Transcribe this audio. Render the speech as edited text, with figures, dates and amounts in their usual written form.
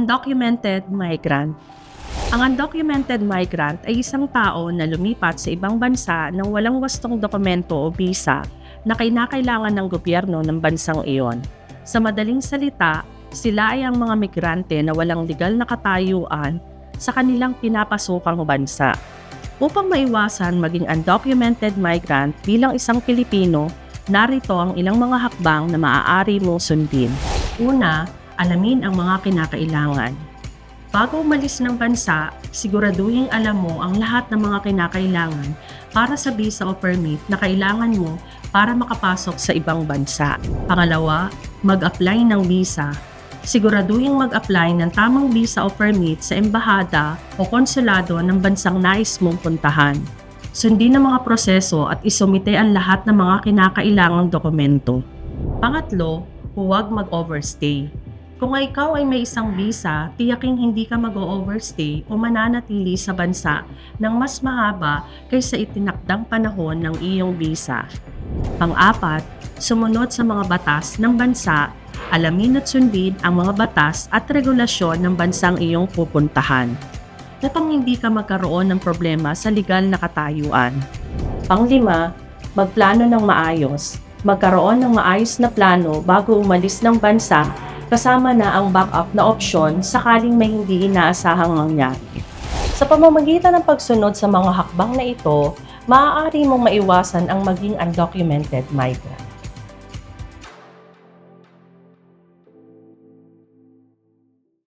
Undocumented migrant. Ang undocumented migrant ay isang tao na lumipat sa ibang bansa nang walang wastong dokumento o visa na kinakailangan ng gobyerno ng bansang iyon. Sa madaling salita, sila ay ang mga migrante na walang legal na katayuan sa kanilang pinapasukang bansa. Upang maiwasan maging undocumented migrant bilang isang Pilipino, narito ang ilang mga hakbang na maaari mong sundin. Una, alamin ang mga kinakailangan. Bago umalis ng bansa, siguraduhin alam mo ang lahat ng mga kinakailangan para sa visa o permit na kailangan mo para makapasok sa ibang bansa. Pangalawa, mag-apply ng visa. Siguraduhin mag-apply ng tamang visa o permit sa embahada o konsulado ng bansang nais mong puntahan. Sundin ang mga proseso at isumite ang lahat ng mga kinakailangang dokumento. Pangatlo, huwag mag-overstay. Kung ikaw ay may isang visa, tiyaking hindi ka mag-overstay o mananatili sa bansa ng mas mahaba kaysa itinakdang panahon ng iyong visa. Pang-apat, sumunod sa mga batas ng bansa, alamin at sundin ang mga batas at regulasyon ng bansang iyong pupuntahan. Upang hindi ka magkaroon ng problema sa legal na katayuan. Pang-lima, magplano ng maayos. Magkaroon ng maayos na plano bago umalis ng bansa, kasama na ang backup na opsyon sakaling may hindi inaasahang mangyari. Sa pamamagitan ng pagsunod sa mga hakbang na ito, maaari mong maiwasan ang maging undocumented migrant.